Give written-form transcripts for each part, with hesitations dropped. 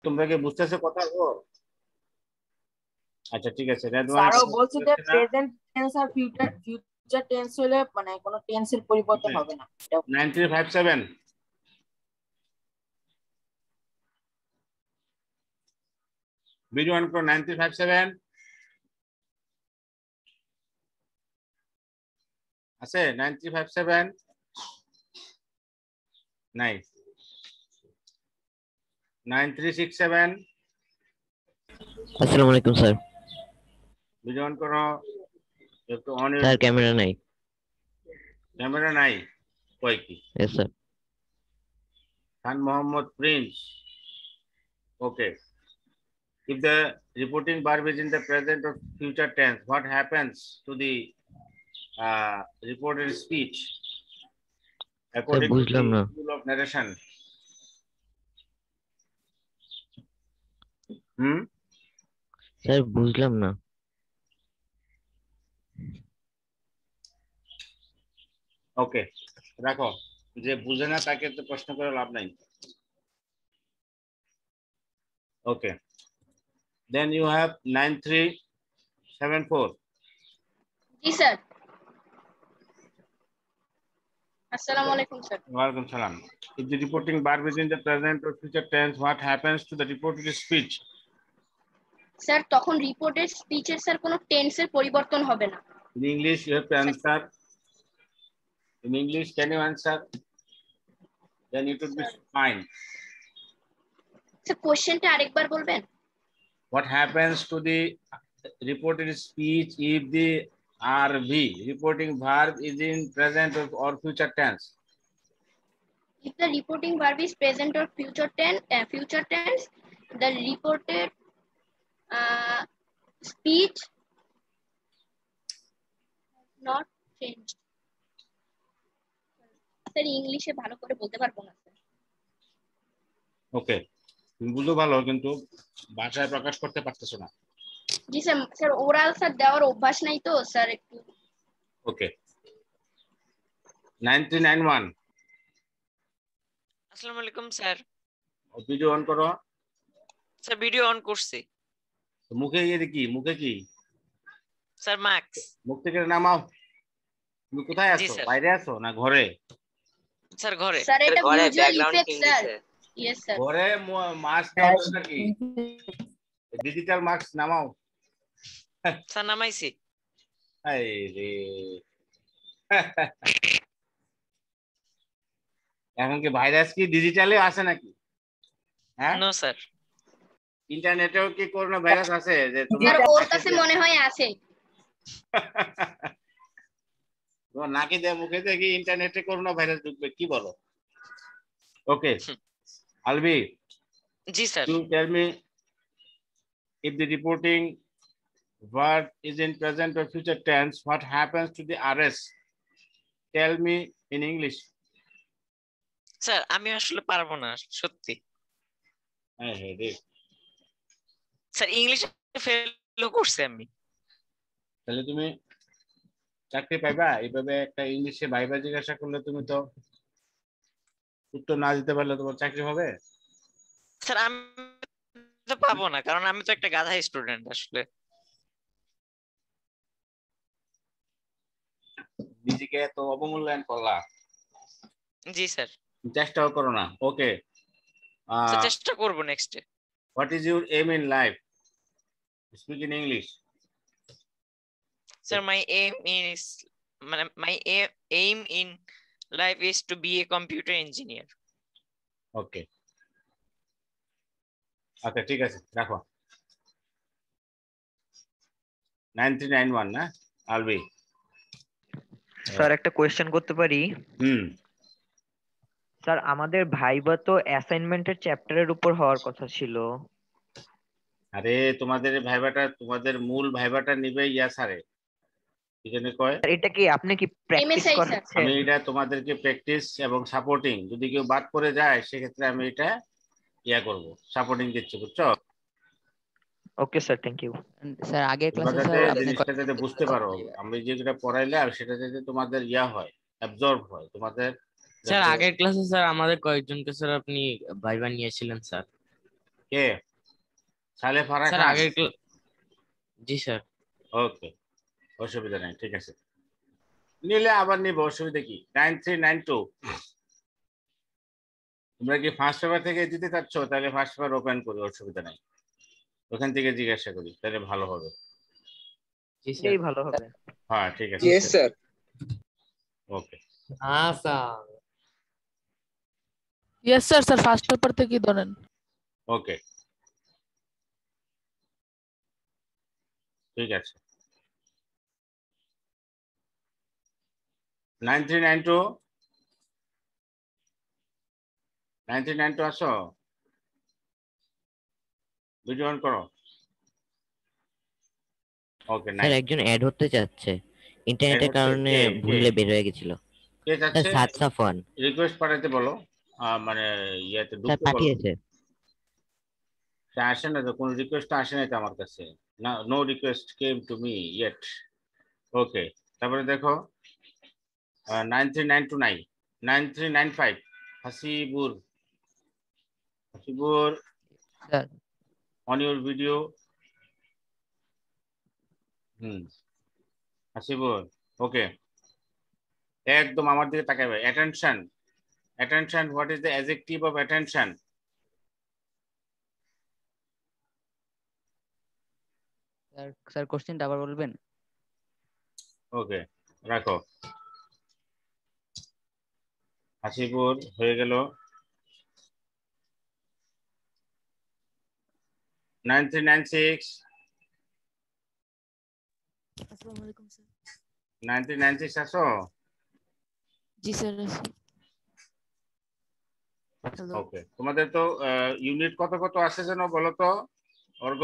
তোমরা কি বুঝতেছো কথা গো? আচ্ছা ঠিক আছে, স্যারও বলছে যে প্রেজেন্ট টেন্স আর ফিউচার টেন্স হলে মানে কোনো টেন্সের পরিবর্তন হবে না। 9357 ভিডিও অন করো। 9357 আছে? 9357 নাই। 9367 আসসালামু আলাইকুম স্যার। ভিডিও অন করো একটু। অন স্যার ক্যামেরা নাই। ক্যামেরা নাই? কই কি? Yes sir. Khan Mohammad Prince. Okay, if the reporting verb is in the present or future tense, what happens to the reported speech according to the বুঝলাম না rule of narration? Sir, বুঝলাম না। ওকে রাখো, যে বুঝে না তাকে তো প্রশ্ন করে লাভ নাই। ওকে, then you have 9374. G sir. আসসালামু আলাইকুম স্যার। ওয়ালাইকুম সালাম। If the reporting verb is in the present or future tense, what happens to the reported speech? Sir তখন রিপোর্টেড স্পিচের স্যার কোনো টেন্সের পরিবর্তন হবে না। In English you have to answer. In English can you answer? Then it would be fine. Sir কোশ্চেনটা আরেকবার বলবেন? What happens to the reported speech if the RV reporting verb is in present or future tense? If the reporting verb is present or future tense, the reported speech not changed. Sir ইংলিশে ভালো করে বলতে পারবো না sir. ওকে, তুমি বুঝো ভালো, কিন্তু ভাষায় প্রকাশ করতে পারতেছো না। জি স্যার, স্যার ওরাল স্যার দেওয়ার অভ্যাস নাই তো স্যার একটু। ওকে, 9391। আসসালামু আলাইকুম স্যার। ভিডিও অন করো। স্যার ভিডিও অন করছি। মুখে কি? মুখে কি? Sir max. মুখ থেকে নামাও। তুমি কোথায় আছো? বাইরে আছো না ঘরে? স্যার ঘরে। স্যার এটা visual effect sir. Yes sir. ঘরে মাস্ক দাও নাকি? ডিজিটাল মাস্ক নামাও। স্যার নামাইছি। এই রে এখন কি ভাইরাস কি ডিজিটালে আছে নাকি? হ্যাঁ নো স্যার। ইন্টারনেটেও কি করোনা ভাইরাস আছে যে তোমার ওর কাছে মনে হয় আছে? তোমার নাকি দিয়ে মুখে দিয়ে কি ইন্টারনেটে করোনা ভাইরাস ঢুকবে? কি বলো? ওকে আলবি। জি sir. You tell me if the reporting verb is in present or future tense, what happens to the RS? Tell me in English. Sir আমি আসলে পারবো না সত্যি। হ্যাঁ হ্যাঁ রে স্যার ইংলিশে ফেল করছি আমি। তাহলে তুমি চাকরি পাইবা? এইভাবে একটা ইংলিশে ভাইবা জিজ্ঞাসা করলে তুমি তো উত্তর না দিতে পারলে তোমার চাকরি হবে? স্যার আমি তো পাবো না, কারণ আমি তো একটা গাধা স্টুডেন্ট আসলে। নিজেকে তো অবমূল্যায়ন করলা। জি স্যার। চেষ্টাও করো না। ওকে, চেষ্টা করব নেক্সটে। What is your aim in life? Speak in English. Sir, my aim in life is to be a computer engineer. Okay. আচ্ছা ঠিক আছে, রাখো। 9391 না আলবি? স্যার একটা কোয়েশ্চেন করতে পারি? স্যার আমাদের ভাইবা তো অ্যাসাইনমেন্টের চ্যাপ্টারের উপর হওয়ার কথা ছিল। আরে তোমাদের ভাইবাটা, তোমাদের মূল ভাইবাটা নিবে ইয়া স্যারে। এখানে কয় এটা কি আপনি কি প্র্যাকটিস করাচ্ছেন? আমি এটা তোমাদেরকে প্র্যাকটিস এবং সাপোর্টিং, যদি কেউ বাদ করে যায় সেক্ষেত্রে আমি এটা ইয়া করব, সাপোর্টিং দিচ্ছি, বুঝছো? Okay sir, thank you sir. আগের ক্লাসে স্যার জিনিসটা যাতে বুঝতে পারো, আমি যেটা পড়াইলে আর সেটা যাতে তোমাদের ইয়া হয়, অ্যাবজর্ব হয় তোমাদের। স্যার আগের ক্লাসে স্যার আমাদের কয়েকজনকে স্যার আপনি ভাইবা নিয়েছিলেন স্যার। কে? সালে ফারা স্যার খান। আগের জি স্যার। ওকে, অসুবিধা নাই, ঠিক আছে। নিলে আবার নিব, অসুবিধা কি? 9392 তোমরা কি ফার্স্ট পেপার থেকে দিতে চাচ্ছ? তাহলে ফার্স্ট পেপার ওপেন করি, অসুবিধা নাই। ওখান থেকে জিজ্ঞাসা করি, তাহলে ভালো হবে। জি এই ভালো হবে। হ্যাঁ, ঠিক আছে। Yes, sir. ওকে, হ্যাঁ sir. Yes sir, sir first paper থেকেই ধরেন। ওকে, ঠিক আছে। 9392 9392 আসো, ভিডিও অন করো। ওকে, স্যার নাইস। একজন অ্যাড হতে চাচ্ছে, ইন্টারনেটের হচ্ছে কারণে কে? ভুলে বের হয়ে গেছিল। কে স্যার যাচ্ছে? সাদ সাফওয়ান রিকোয়েস্ট পাঠাতে বলো, মানে ইয়েতে স্যার ঢুকতে বলো। পাঠিয়েছে। সে আসে না তো, কোনো রিকোয়েস্ট আসে নাই তো আমার কাছে। না, no request came to me yet. Okay, তারপরে দেখো 93929 9395 Hasibur. Hasibur, sir on your video. Hasibur, okay, একদম আমার দিকে তাকাবে। Attention, attention, what is the adjective of attention? Sir sir কোশ্চেনটা আবার বলবেন? ওকে, রাখো। হাসিবুর হয়ে গেল। 9396 আসসালামু আলাইকুম স্যার। 9396 আসো। জি স্যার। হ্যালো। ওকে, তোমাদের তো ইউনিট কত কত আছে যেন বলো তো, অর্গ?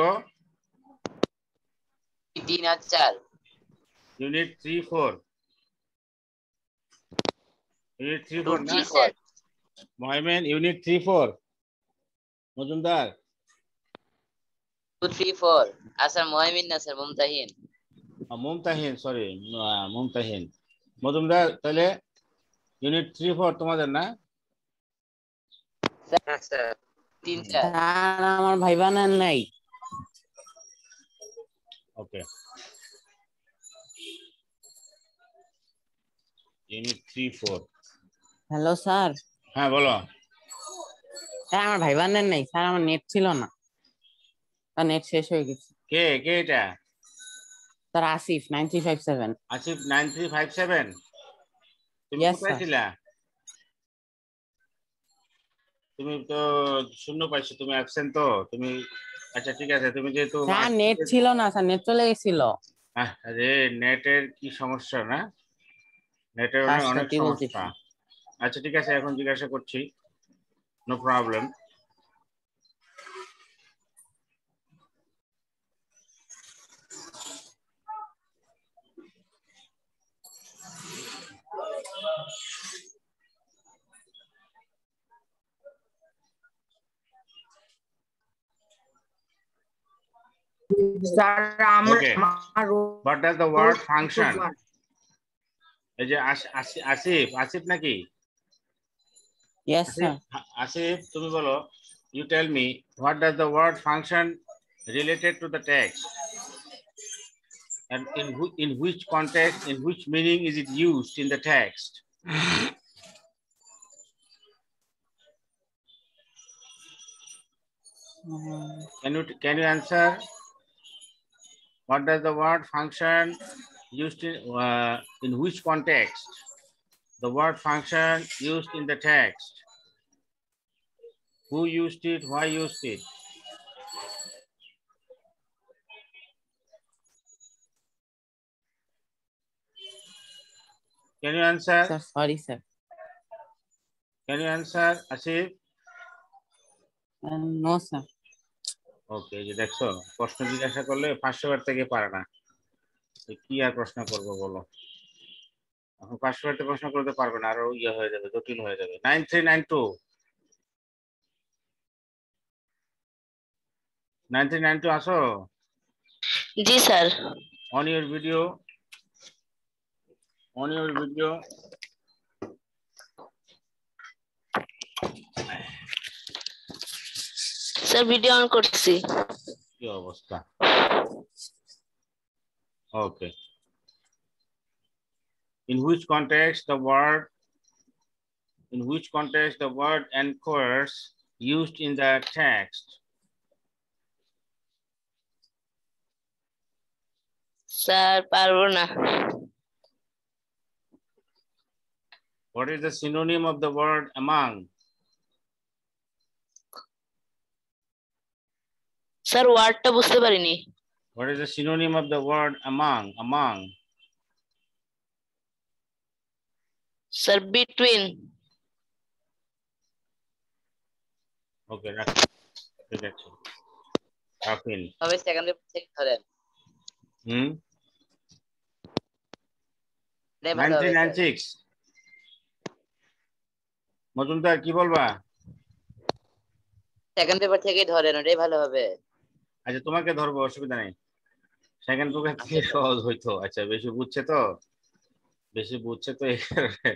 3 আর 4। ইউনিট 3 4। ইউনিট 3 4 না? জি স্যার। মহিমেন, ইউনিট 3 4। মজুমদার, 2 3 4 আর স্যার মহিমিন না স্যার মুমতাহিন। মুমতাহিন, সরি, মুমতাহিন। মজুমদার, তাহলে ইউনিট 3 4 তোমাদের না? হ্যাঁ স্যার 3 4। স্যার আমার ভাই বানান নাই। ওকে, ইউনিট 3 4। Hello sir. হ্যাঁ, বলো। স্যার আমার ভাই বানান নাই স্যার, আমার নেট ছিল না, তার নেট শেষ হয়ে গেছে। কে কে এটা? স্যার আসিফ 9357। আসিফ 9357। তুমি Yes, কোথায় sir. ছিলা? তুমি তো শূন্য পাইছো, তুমি অ্যাবসেন্ট তো তুমি। আচ্ছা, ঠিক আছে, তুমি যেহেতু স্যার নেট ছিল না স্যার, নেট চলে গেছিল। আরে নেটের কি সমস্যা না? নেটের স্যার অনেক সত্যি বলতেছি। সমস্যা। আচ্ছা, ঠিক আছে, এখন জিজ্ঞাসা করছি, no problem. Sir, Okay. What does the word function? এই যে আসিফ, আসিফ নাকি? Yes sir. আসিফ, তুমি বলো, you tell me, what does the word function related to the text? And in which context, in which meaning is it used in the text? Can you answer? What does the word function used in which context? The word function used in the text. Who used it? Why used it? Can you answer? Sir, sorry sir. Can you answer, Asif? No sir. ওকে, যে দেখছো, প্রশ্ন জিজ্ঞাসা করলে 500 বার থেকে পারে না, কি আর প্রশ্ন করবো বলো? এখন 500 বার প্রশ্ন করতে পারবে না, আরো ইয়ে হয়ে যাবে, জটিল হয়ে যাবে। 9392 9392 আসো। জি sir. On your video. On your video. Sir sir video on করছি। কি অবস্থা? Okay. In which context the word anchors used in the text? Sir পারবো না। What is the synonym of the word among? Sir ওয়ার্ডটা বুঝতে পারিনি। What is the synonym of the word among? Among. Sir between. Okay, ঠিক আছে। Afin. তবে second paper থেকে ধরেন। এটাই ভালো হবে স্যার। 9396 মজুমদার কি বলবা? সেকেন্ড পেপার থেকেই ধরেন, ওটাই ভালো হবে। আচ্ছা তোমাকে ধরবো, অসুবিধা নেই। সেকেন্ড পেপার থেকে সহজ হইতো। আচ্ছা বেশি বুঝছে তো এই কারণে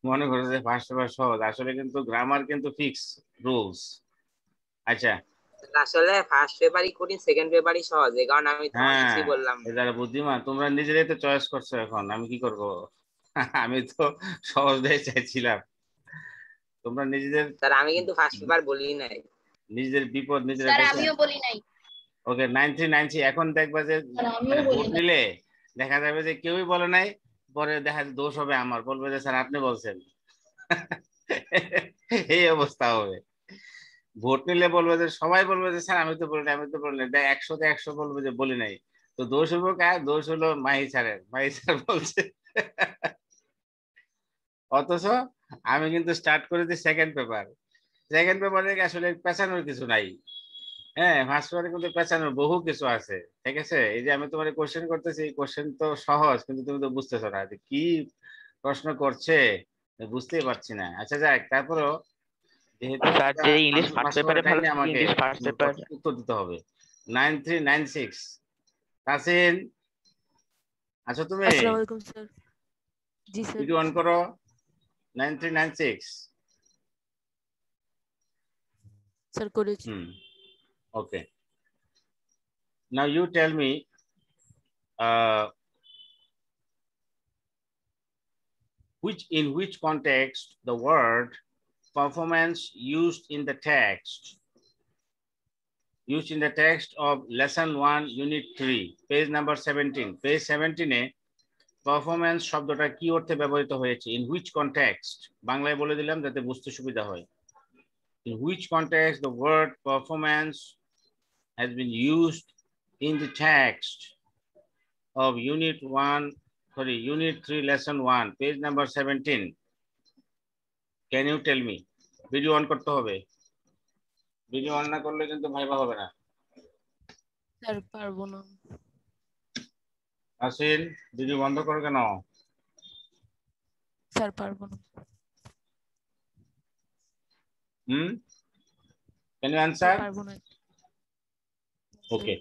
মনে করে যে ফার্স্ট পেপার সহজ, আসলে কিন্তু গ্রামার কিন্তু ফিক্স রুলস। আচ্ছা আসলে ফার্স্ট পেপারই কঠিন, সেকেন্ড পেপারই সহজ, এই কারণে আমি তোমার হ্যাঁ, কিছুই বললাম না। যারা বুদ্ধিমান তোমরা নিজেরাই তো চয়েস করছো, এখন আমি কি করব? আমি তো সহজটাই চাইছিলাম, তোমরা নিজেদের। স্যার আমি কিন্তু ফার্স্ট পেপার বলি নাই। নিজেদের বিপদ নিজেরা স্যার দেখে। আমিও বলি নাই। ওকে 9390 এখন দেখবা যে আমিও বলি ভোট নাই। নিলে দেখা যাবে যে কেউই বলে নাই, পরে দেখা যায় দোষ হবে আমার, বলবে যে স্যার আপনি বলছেন। এই অবস্থা হবে। ভোট নিলে বলবে যে সবাই বলবে যে স্যার আমি তো বলি নাই, 100-তে 100 বলবে যে বলি নাই। তো দোষ হবো কার? দোষ হলো মাহি স্যারের, মাহি স্যার বলছে। অথচ আমি কিন্তু স্টার্ট করেছি সেকেন্ড পেপারে আসলে পেছানোর কিছু নাই। হ্যাঁ, ফার্স্ট পেপারে কিন্তু পেছানোর বহু কিছু আছে। ঠিক আছে, এই যে আমি তোমার কোশ্চেন করতেছি, এই কোশ্চেন তো সহজ, কিন্তু তুমি তো বুঝতেছো না যে কি প্রশ্ন করছে, বুঝতেই পারছি না। আচ্ছা যাক, তারপরও যেহেতু স্যার যে ইংলিশ ফার্স্ট পেপারে ভালো ছিল, আমাকে ইংলিশ ফার্স্ট পেপার। উত্তর দিতে হবে। 9396 তাসিন, আচ্ছা তুমি আসসালামু আলাইকুম স্যার। জি স্যার। ভিডিও অন করো। 9396 স্যার করেছি। Okay. Now you tell me, in which context the word performance used in the text of lesson 1 unit 3 page number 17, page 17 performance শব্দটা কি অর্থে ব্যবহৃত হয়েছে? in which context, বাংলায় বলে দিলাম যাতে বুঝতে সুবিধা হয়। in which context the word performance has been used in the text of unit 3 lesson 1 page number 17. Can you tell me? Video on করতে হবে, ভিডিও অন না করলে কিন্তু ভাইবা হবে না। স্যার পারবো না। আসিন, ভিডিও বন্ধ করো কেন? স্যার পারবো না। Can you answer? পারবো না। ওকে,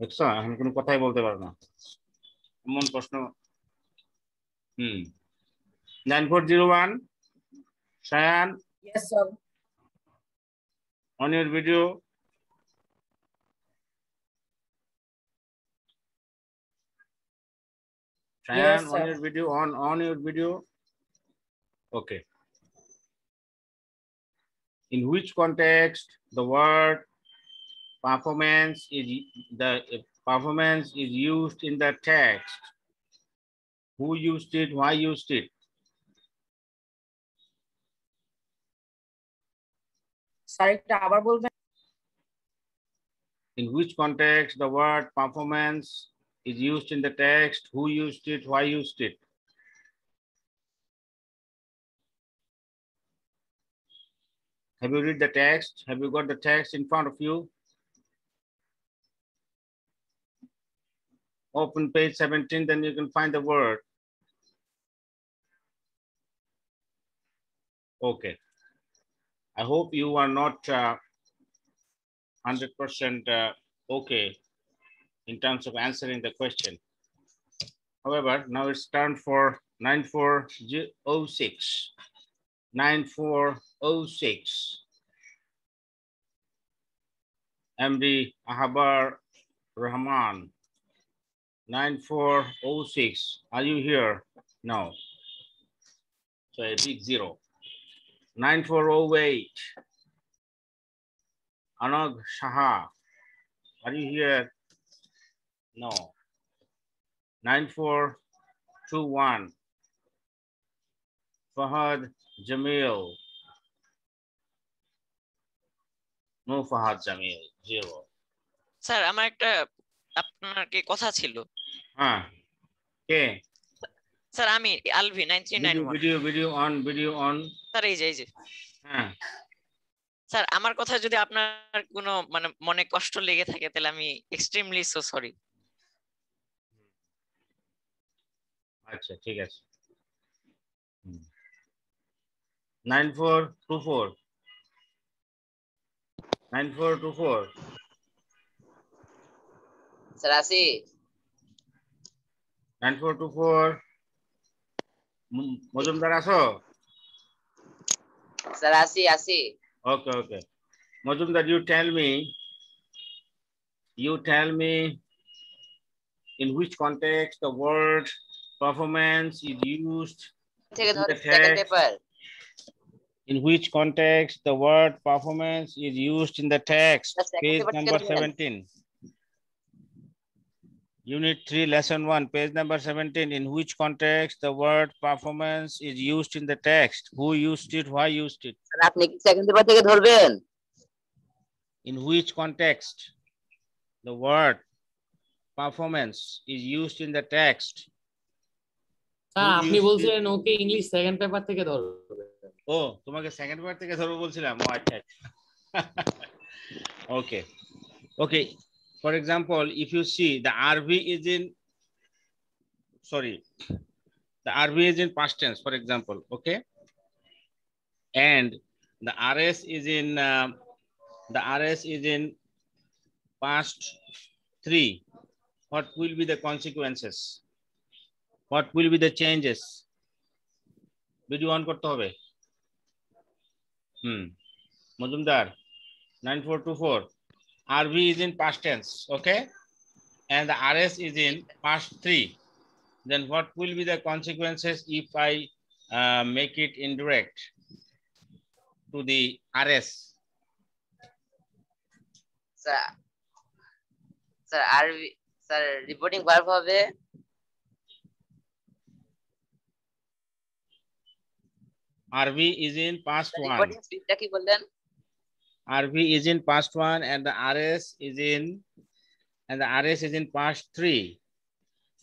দেখছো আমি কোনো কথাই বলতে পারবো না, এমন প্রশ্ন। 9401 Shayan, Yes, sir. on your video. Shayan, Yes, on sir. your video, on your video. Okay. In which context the word performance is used in the text? Who used it? Why used it? Sir এটা আবার বলবেন? In which context the word performance is used in the text? Who used it? Why used it? Have you read the text? Have you got the text in front of you? Open page 17, then you can find the word. Okay. I hope you are not 100% okay in terms of answering the question. However, now it's time for 9406. 9406. MD Ahabar Rahman. 9406. Are you here? No. So a big zero. 9408. Anag Shaha. Are you here? No. 9421. Fahad Jamil. No Fahad Jamil. Zero. Sir আমার একটা আপনার কি কথা ছিল হ্যাঁ কে sir আমি Alvi 9391 video on sir এই যে হ্যাঁ স্যার আমার কথা যদি আপনার কোনো মানে মনে কষ্ট লেগে থাকে তাহলে আমি এক্সট্রিমলি সো সরি আচ্ছা ঠিক আছে 9424 স্যার আসি 9424 মজুমদার আছো স্যার আসি okay Mojumdar, you tell me in which context the word performance is used থেকে in ধরে the second text. Paper In which context the word performance is used in the text? The second Page paper number থেকে 17. Unit 3, lesson 1, page number 17. In which context the word performance is used in the text? Who used it? Why used it? Sir আপনি কি second paper থেকে ধরবেন In which context the word performance is used in the text? Sir Who আপনি used বলছিলেন ওকে English second paper থেকে ধরবে ও তোমাকে second paper থেকে ধরবো বলছিলাম ও আচ্ছা okay for example if you see the RV is in the RV is in past tense for example okay and the RS is in past 3 what will be the consequences what will be the changes video on korte hobe Majumdar 9424 RV is in past tense okay and the RS is in past 3 then what will be the consequences if I make it indirect to the RS sir আরবি sir reporting verb হবে RV is in past 1 reporting স্পিডটা কি বললেন RV is in past 1 and the RS is in past 3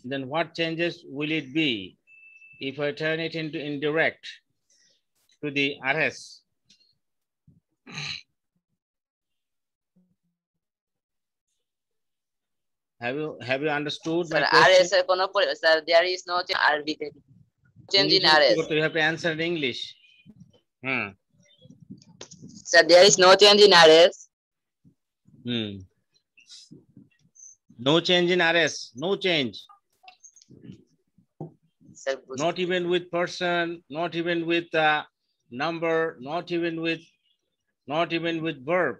then what changes will it be if I turn it into indirect to the RS have you understood my sir question? RS এর কোনো sir there is no RV তে change in RS You have to answer in English sir there is no change in RS no change in RS no change sir not even with person not even with number not even with verb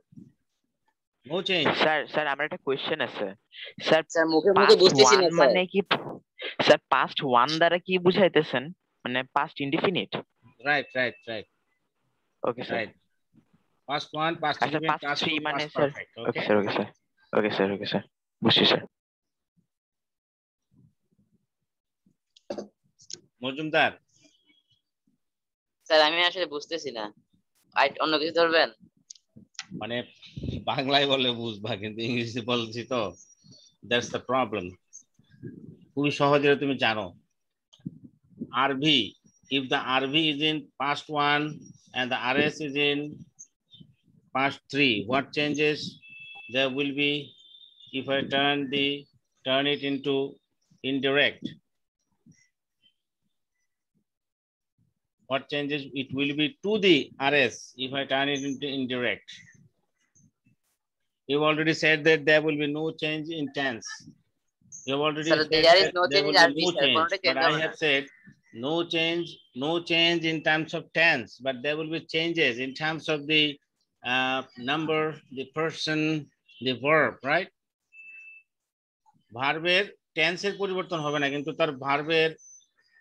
no change sir আমার একটা question আছে sir sir মুখে বুঝতেছি না sir মানে কি sir past 1 দ্বারা কি বুঝাইতেছেন মানে past indefinite right okay sir right past 1 past আচ্ছা indefinite, পাস্ট past 3 2 মানে past sir perfect okay sir বুঝছি স্যার মজুমদার স্যার আমি আসলে বুঝতেছি না অন্য কিছু ধরবেন মানে বাংলায় বলে বুঝবা কিন্তু ইংরেজিতে বলছি তো দ্যাটস দ্য প্রবলেম খুবই সহজে তুমি জানো RV if the RV is in past 1 and the RS is in past 3 what changes there will be if I turn it into indirect what changes it will be to the RS if I turn it into indirect you've already said that there will be no change in tense you've already sir, said there is that no there change will in be RV no sir change but I have said no change in terms of tense but there will be changes in terms of the number the person the verb, right? ভার্বের টেন্সের পরিবর্তন হবে না, কিন্তু তার ভার্বের,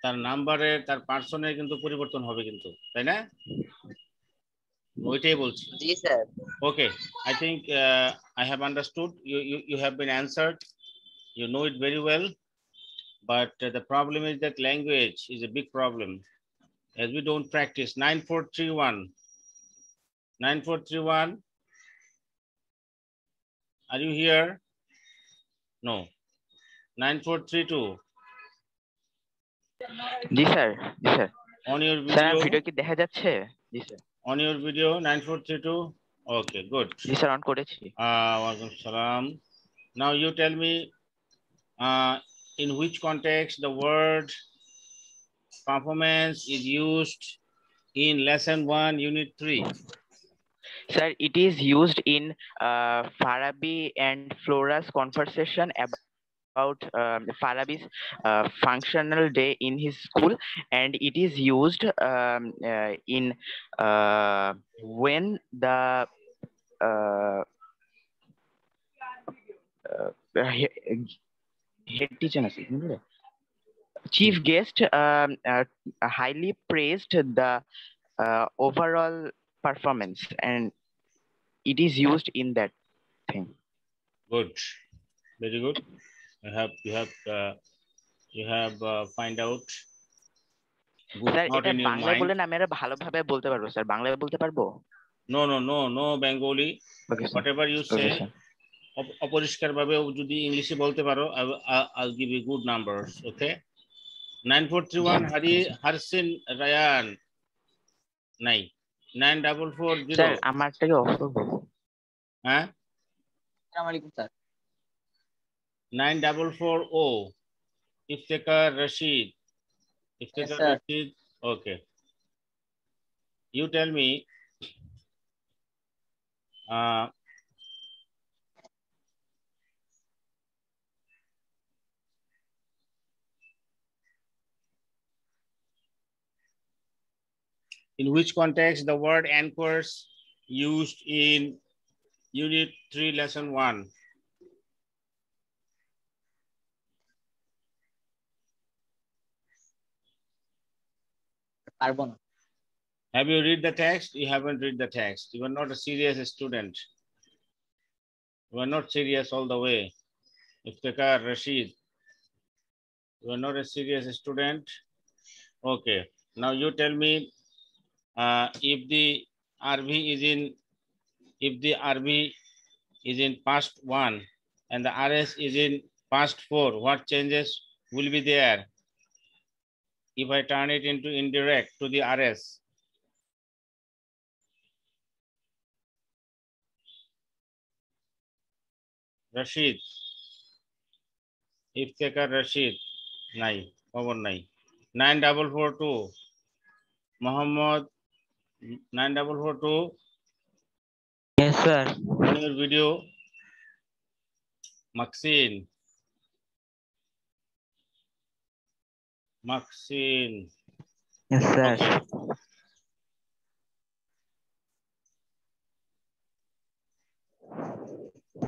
তার নাম্বারের, তার পার্সনের কিন্তু পরিবর্তন হবে কিন্তু, তাই না? ওইটাই বলছি। জি sir. Okay, I think I have understood. You have been answered. You know it very well, but the problem is that language is a big problem, as we don't practice. 9431. 9431. Are you here? No. 9432. জি sir, জি sir. On your sir video. Video কি দেখা যাচ্ছে? জি sir. On your video 9432. Okay, good. জি sir, on করেছি। Walaikum salam. Now you tell me in which context the word performance is used in lesson 1 unit 3. Sir, it is used in Farabi and Flora's conversation about Farabi's functional day in his school, and it is used in when the head teacher chief guest highly praised the overall performance, and it is used in that thing. Good, very good. You have find out. Sir এটা বাংলায় বলেন, আমি এটা ভালোভাবে বলতে পারবো sir, বাংলায় বলতে পারবো? No Bengali. Whatever you say, অপরিষ্কার ভাবে যদি ইংলিশে বলতে পারো, I'll give you good numbers. Okay. 9431 Harsin Rayan. নাই 9440. স্যার আমারটাকে অফ করব? হ্যাঁ, আসসালামু আলাইকুম sir. 9440 Iftikhar Rashid. Iftikhar Rashid. Okay. You tell me in which context the word anchors used in unit 3 lesson 1. Have you read the text? You haven't read the text. You are not a serious student. You are not serious all the way. Iftikhar Rashid, you are not a serious student. Okay. Now you tell me if the RV is in past 1 and the RS is in past 4, what changes will be there if I turn it into indirect to the RS? Rashid, Iftikhar Rashid, nai, over nai. 9442, Muhammad, 9442. Yes, sir. On your video, Maxine. Yes, sir. Okay.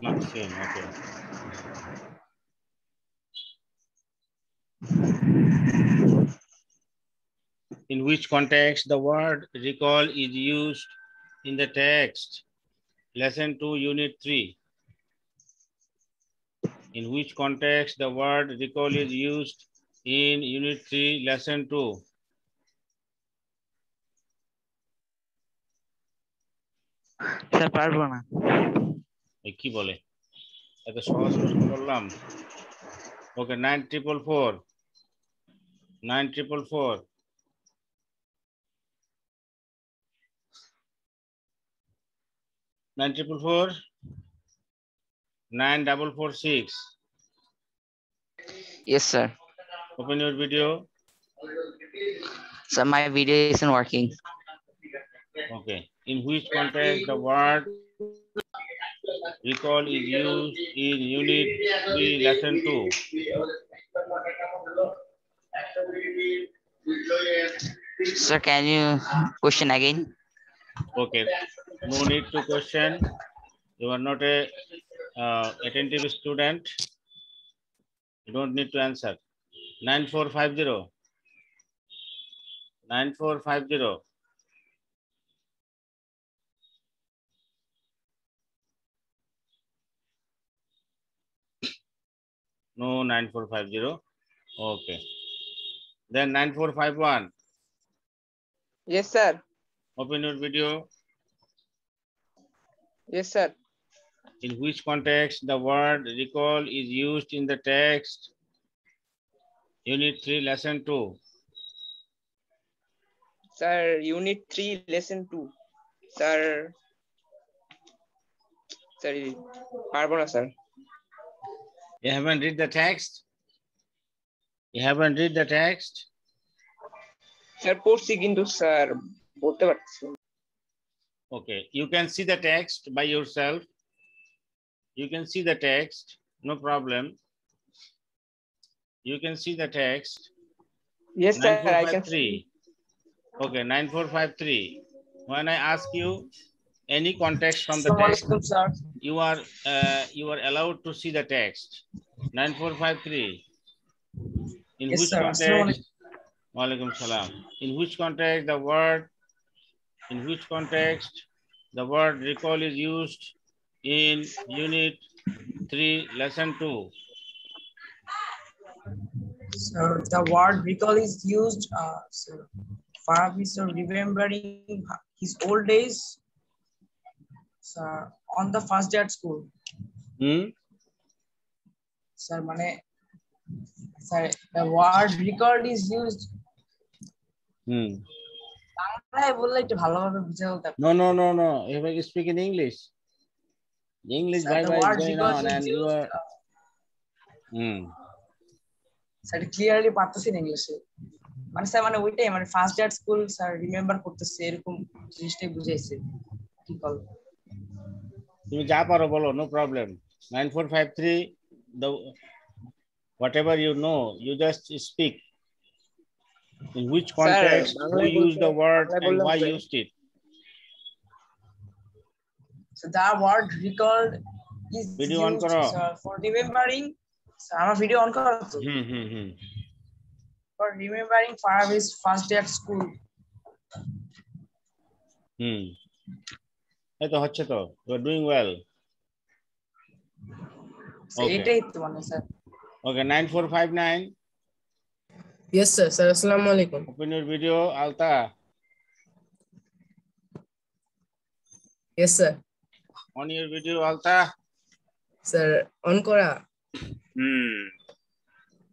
Maxine, okay. In which context the word recall is used in the text? Lesson 2, unit 3. In which context the word recall is used in unit 3, lesson 2? Sir পারবো না। কি বলে? এত সহজ প্রশ্ন করলাম। ওকে, 9444. 9444. 9446. Yes, sir. Open your video. So my video isn't working. Okay. In which context the word recall is used in unit 3, lesson 2? Sir, can you question again? Okay. No need to question. You are not a attentive student, you don't need to answer. 9450. 9450. No 9450. Okay. Then 9451. Yes, sir. Open your video. Yes, sir. In which context the word recall is used in the text? Unit 3, lesson 2. Sir, unit 3, lesson 2. Sir. Sorry, Parbona, sir. You haven't read the text? You haven't read the text? Sir, পড়ছি কিন্তু sir বলতে পারছি না। Okay, you can see the text by yourself. You can see the text, no problem. You can see the text. Yes, sir, I can 9453. Okay, 9453. When I ask you any context from the text, you are allowed to see the text. 9453. In Yes, which sir. context? Walaikum salam. In which context the word? In which context the word recall is used in unit 3, lesson 2? So the word recall is used. So Farab is remembering his old days. So on the first day at school. Sir, mane. Sir, the word recall is used. No. You speak in English. English Sir, the is word going recall on is and you used, are. Sir, clearly পারতেছি না ইংলিশে। মানে sir মানে ওইটাই মানে first day at school sir remember করতেছে এরকম জিনিসটাই বুঝাইছে কি কল। তুমি যা পারো বলো, no problem. 9453, the whatever you know, you just speak. In which context, who used the word and why used it? So the word recalled is Video on used karo. for remembering. So আমার video on করা তো। For remembering Farab's first day at school. এই তো হচ্ছে তো, you are doing well. এটাই তো মানে sir. Okay, 9459. Yes sir. Sir, assalamu alaikum. Open your video, Alta. Yes sir. On your video, Alta. Sir, on kora.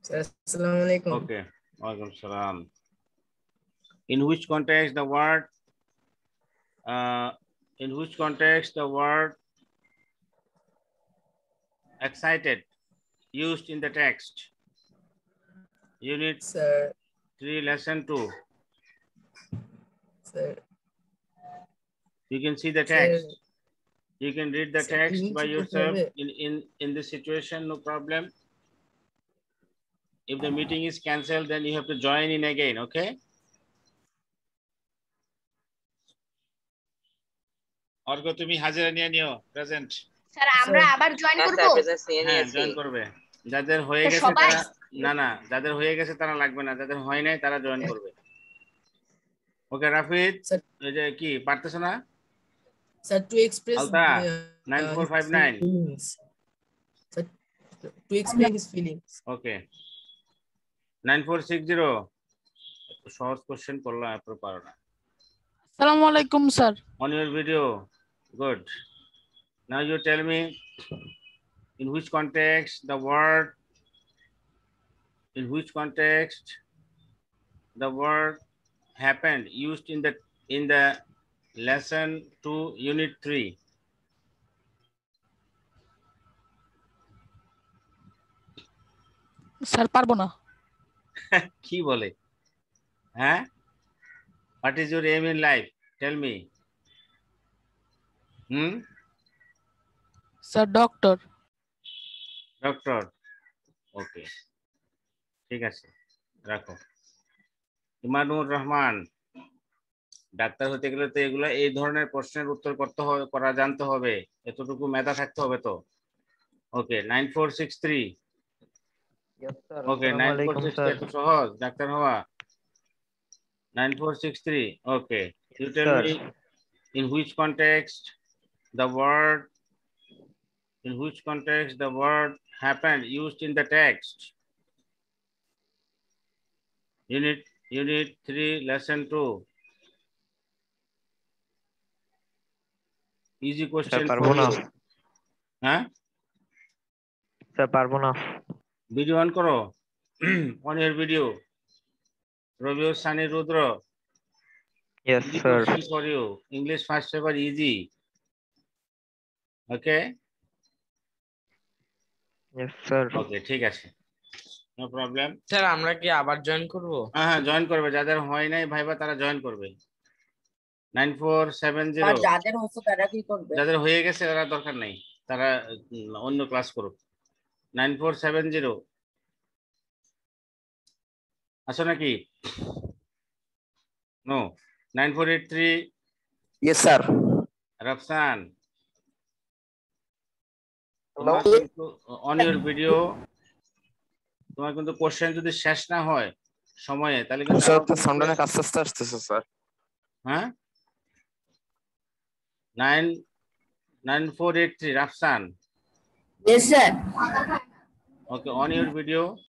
Sir, assalamu alaikum. Okay. Walaikum salam. In which context the word? In which context the word excited used in the text? Unit 3, lesson 2. Sir. You can see the text. You can read the text by yourself in this situation, no problem. If the meeting is cancelled, then you have to join in again, okay? Orgo tumi hazira niye niyo, present. Sir, আমরা আবার join করব? হ্যাঁ, join করবে। যাদের হয়ে গেছে তারা না, যাদের হয়ে গেছে তারা লাগবে না, যাদের হয় নাই তারা জয়েন করবে। ওকে রাফিদ, এই যে কি পারতেছ না? Sir, to express Alta, 9459. Sir, to explain his feelings. Okay. 9460. Short question করলাম এত পারো না। আসসালামু আলাইকুম sir. On your video. Good. Now you tell me in which context the word happened used in the lesson 2, unit 3. Sir পারবো না। কি বলে? হ্যাঁ? What is your aim in life? Tell me. Sir doctor. Doctor. Okay. ঠিক আছে। রাখো। Imanur Rahman. Doctor হতে গেলে তো এগুলো এই ধরনের প্রশ্নের উত্তর করতে হবে, জানতে হবে। এতটুকু মেধা থাকতে হবে তো। Okay, 9463. Yes, sir. Okay, Assalamualaikum, 9463 sir. সহজ ডাক্তার হওয়া 9463. Okay, you tell sir. me in which context the word happened used in the text. Unit 3, lesson 2. Easy question Sir, for you. Huh? Sir, পারবো না। Video on karo. On your video. Robio Sani Rudra. Yes, Easy sir. question for you. English first paper easy. Okay? Yes, sir. Okay, ঠিক আছে। No problem. Sir আমরা কি আবার join করব? হ্যাঁ join করবে, যাদের হয় নাই ভাইবা তারা জয়েন করবে। 9470। আর যাদের হচ্ছে তারা কি করবে? যাদের হয়ে গেছে তারা দরকার নাই, তারা অন্য ক্লাস করুক। 9470 আছো নাকি? No. 9483। Yes, sir. Rafsan. On your video তোমার কিন্তু কোশ্চেন যদি শেষ না হয় সময়ে তাহলে কিন্তু সাউন্ড অনেক আস্তে আস্তে আসতেছে স্যার। হ্যাঁ 9483 Rafsan. Yes, sir. Okay, on your video.